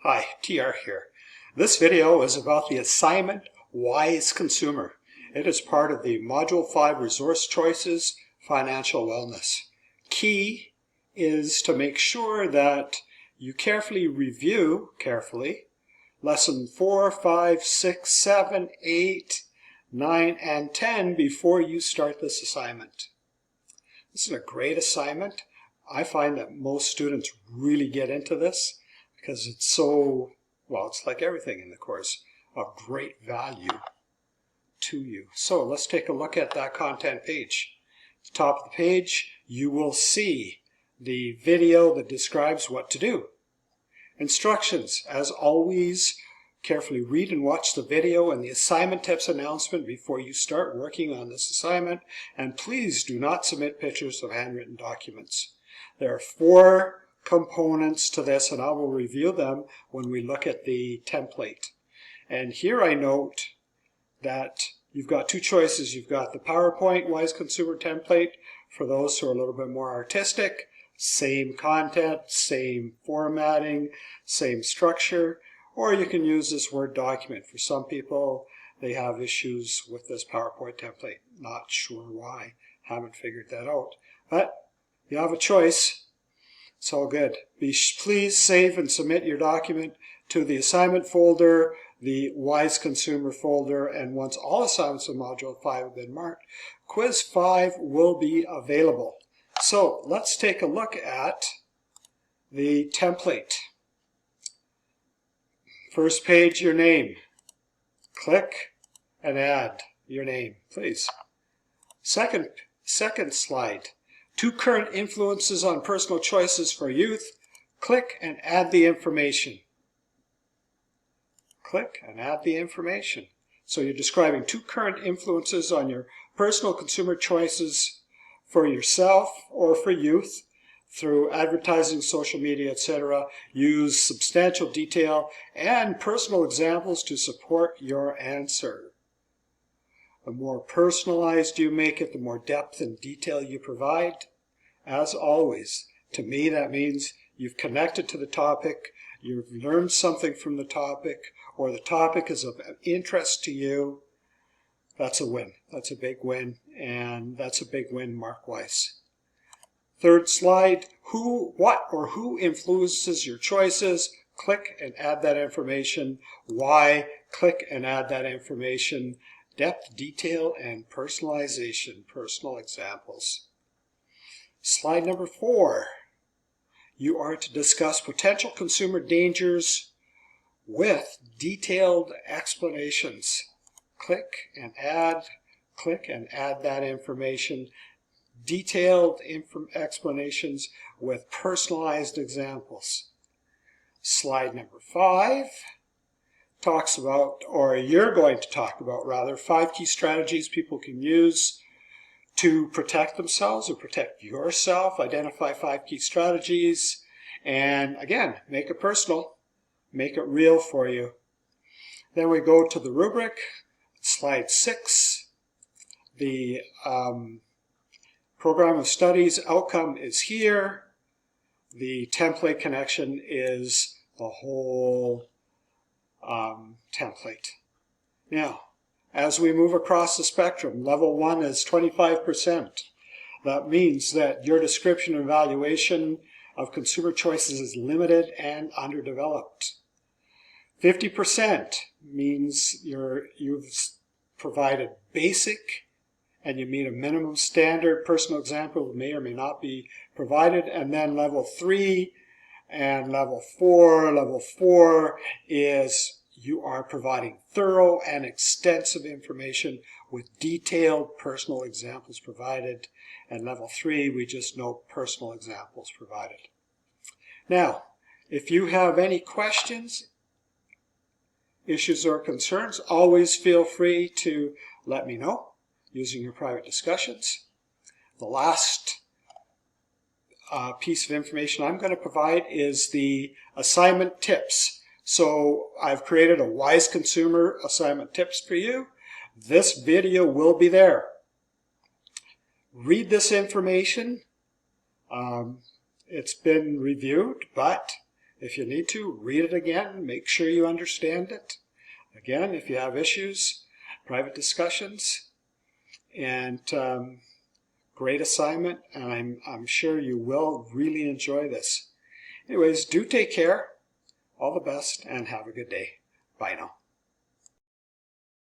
Hi, TR here. This video is about the assignment Wise Consumer. It is part of the Module 5 Resource Choices Financial Wellness. Key is to make sure that you carefully review Lesson 4, 5, 6, 7, 8, 9, and 10 before you start this assignment. This is a great assignment. I find that most students really get into this because it's so, well, it's like everything in the course, of great value to you. So let's take a look at that content page. At the top of the page, you will see the video that describes what to do. Instructions, as always, carefully read and watch the video and the assignment tips announcement before you start working on this assignment, and please do not submit pictures of handwritten documents. There are 4 components to this, and I will review them when we look at the template. And here I note that you've got 2 choices. You've got the PowerPoint Wise Consumer template for those who are a little bit more artistic. Same content, same formatting, same structure. Or you can use this Word document. For some people, they have issues with this PowerPoint template. Not sure why. Haven't figured that out. But you have a choice. It's all good. Please save and submit your document to the assignment folder, the Wise Consumer folder, and once all assignments in Module 5 have been marked, Quiz 5 will be available. So let's take a look at the template. First page, your name. Click and add your name, please. Second slide. 2 current influences on personal choices for youth. Click and add the information. Click and add the information. So you're describing 2 current influences on your personal consumer choices for yourself or for youth through advertising, social media, etc. Use substantial detail and personal examples to support your answer. The more personalized you make it, the more depth and detail you provide. As always, to me that means you've connected to the topic, you've learned something from the topic, or the topic is of interest to you. That's a win. That's a big win, and that's a big win mark-wise. Third slide, what or who influences your choices? Click and add that information. Why? Click and add that information. Depth, detail, and personalization, personal examples. Slide number 4. You are to discuss potential consumer dangers with detailed explanations. Click and add that information. Detailed explanations with personalized examples. Slide number 5 talks about, or you're going to talk about rather, 5 key strategies people can use to protect themselves or protect yourself. Identify 5 key strategies, and again, make it personal, make it real for you. Then we go to the rubric, slide 6. The program of studies outcome is here. The template connection is the whole template. Now, as we move across the spectrum, level 1 is 25%. That means that your description and evaluation of consumer choices is limited and underdeveloped. 50% means you've provided basic and you meet a minimum standard. Personal example may or may not be provided. And then level 3 and level 4. Level 4 is you are providing thorough and extensive information with detailed personal examples provided. And level 3, we just note personal examples provided. Now, if you have any questions, issues, or concerns, always feel free to let me know using your private discussions. The last piece of information I'm going to provide is the assignment tips. So I've created a Wise Consumer assignment tips for you. This video will be there. Read this information. It's been reviewed, but If you need to, read it again, make sure you understand it. Again, if you have issues, private discussions, and great assignment, and I'm sure you will really enjoy this. Anyways, do take care, all the best, and have a good day. Bye now.